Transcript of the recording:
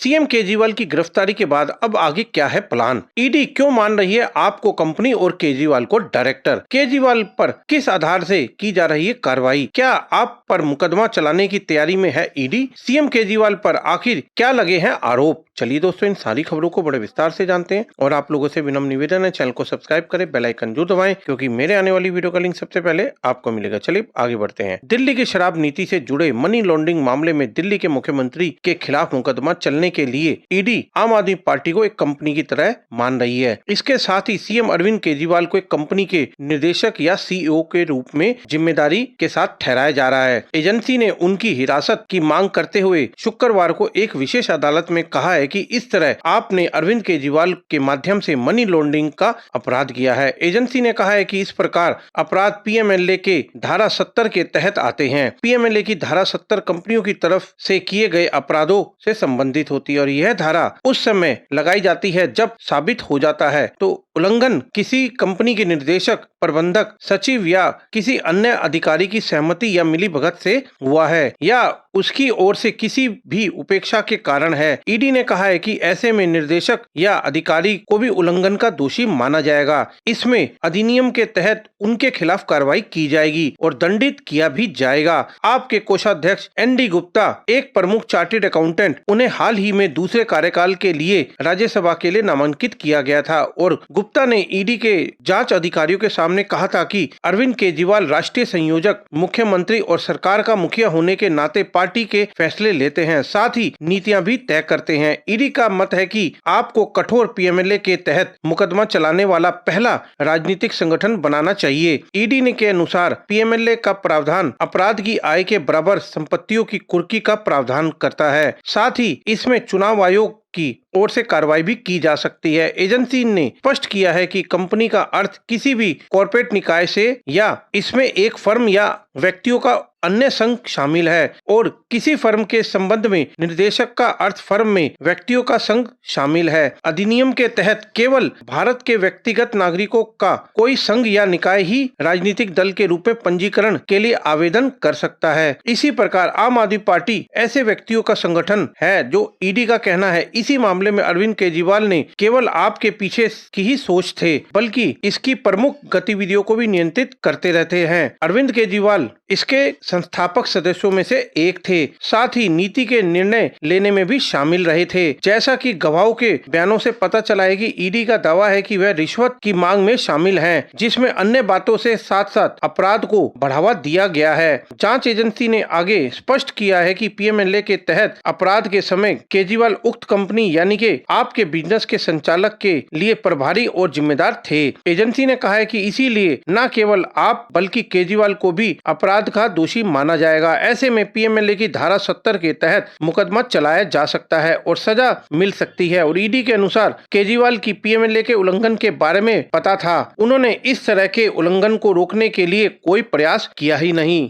CM Kejriwal की गिरफ्तारी के बाद अब आगे क्या है प्लान? ईडी क्यों मान रही है आपको कंपनी और केजरीवाल को डायरेक्टर? केजरीवाल पर किस आधार से की जा रही है कार्रवाई? क्या आप पर मुकदमा चलाने की तैयारी में है ईडी? सीएम केजरीवाल पर आखिर क्या लगे हैं आरोप? चलिए दोस्तों, इन सारी खबरों को बड़े विस्तार से जानते हैं और आप लोगों से विनम्र निवेदन है, चैनल को सब्सक्राइब करें, बेल आइकन जरूर दबाएं क्योंकि मेरे आने वाली वीडियो का लिंक सबसे पहले आपको मिलेगा। चलिए आगे बढ़ते हैं। दिल्ली की शराब नीति से जुड़े मनी लॉन्ड्रिंग मामले में दिल्ली के मुख्यमंत्री के खिलाफ मुकदमा चलने के लिए ईडी आम आदमी पार्टी को एक कंपनी की तरह मान रही है। इसके साथ ही सीएम अरविंद केजरीवाल को एक कंपनी के निर्देशक या सीईओ के रूप में जिम्मेदारी के साथ ठहराया जा रहा है। एजेंसी ने उनकी हिरासत की मांग करते हुए शुक्रवार को एक विशेष अदालत में कहा है कि इस तरह आपने अरविंद केजरीवाल के माध्यम से मनी लॉन्ड्रिंग का अपराध किया है। एजेंसी ने कहा है कि इस प्रकार अपराध पीएमएलए के धारा 70 के तहत आते हैं। पीएमएलए की धारा 70 कंपनियों की तरफ से किए गए अपराधों से संबंधित होती है और यह धारा उस समय लगाई जाती है जब साबित हो जाता है तो उल्लंघन किसी कंपनी के निर्देशक, प्रबंधक, सचिव या किसी अन्य अधिकारी की सहमति या मिलीभगत से हुआ है या उसकी ओर से किसी भी उपेक्षा के कारण है। ईडी ने कहा है कि ऐसे में निर्देशक या अधिकारी को भी उल्लंघन का दोषी माना जाएगा। इसमें अधिनियम के तहत उनके खिलाफ कार्रवाई की जाएगी और दंडित किया भी जाएगा। आपके कोषाध्यक्ष एनडी गुप्ता, एक प्रमुख चार्टर्ड अकाउंटेंट, उन्हें हाल ही में दूसरे कार्यकाल के लिए राज्यसभा के लिए नामांकित किया गया था और गुप्ता ने ईडी के जांच अधिकारियों के सामने कहा था कि अरविंद केजरीवाल राष्ट्रीय संयोजक, मुख्यमंत्री और सरकार का मुखिया होने के नाते पार्टी के फैसले लेते हैं, साथ ही नीतियां भी तय करते हैं। ईडी का मत है कि आपको कठोर पीएमएलए के तहत मुकदमा चलाने वाला पहला राजनीतिक संगठन बनाना चाहिए। ईडी ने के अनुसार पीएमएलए का प्रावधान अपराध की आय के बराबर संपत्तियों की कुर्की का प्रावधान करता है। साथ ही इसमें चुनाव आयोग की ओर से कार्रवाई भी की जा सकती है। एजेंसी ने स्पष्ट किया है कि कंपनी का अर्थ किसी भी कॉर्पोरेट निकाय से या इसमें एक फर्म या व्यक्तियों का अन्य संघ शामिल है और किसी फर्म के संबंध में निर्देशक का अर्थ फर्म में व्यक्तियों का संघ शामिल है। अधिनियम के तहत केवल भारत के व्यक्तिगत नागरिकों का कोई संघ या निकाय ही राजनीतिक दल के रूप में पंजीकरण के लिए आवेदन कर सकता है। इसी प्रकार आम आदमी पार्टी ऐसे व्यक्तियों का संगठन है जो ईडी का कहना है इसी मामले में अरविंद केजरीवाल ने केवल आपके पीछे की ही सोच थे बल्कि इसकी प्रमुख गतिविधियों को भी नियंत्रित करते रहते हैं। अरविंद केजरीवाल इसके संस्थापक सदस्यों में से एक थे, साथ ही नीति के निर्णय लेने में भी शामिल रहे थे। जैसा कि गवाहों के बयानों से पता चला है कि ईडी का दावा है कि वह रिश्वत की मांग में शामिल हैं, जिसमें अन्य बातों से साथ साथ अपराध को बढ़ावा दिया गया है। जांच एजेंसी ने आगे स्पष्ट किया है कि पीएमएलए के तहत अपराध के समय केजरीवाल उक्त कंपनी यानी कि आपके बिजनेस के संचालक के लिए प्रभारी और जिम्मेदार थे। एजेंसी ने कहा है कि इसीलिए न केवल आप बल्कि केजरीवाल को भी अपराध का दोषी माना जाएगा। ऐसे में पीएमएलए की धारा 70 के तहत मुकदमा चलाया जा सकता है और सजा मिल सकती है। और ईडी के अनुसार केजरीवाल की पीएमएलए के उल्लंघन के बारे में पता था। उन्होंने इस तरह के उल्लंघन को रोकने के लिए कोई प्रयास किया ही नहीं।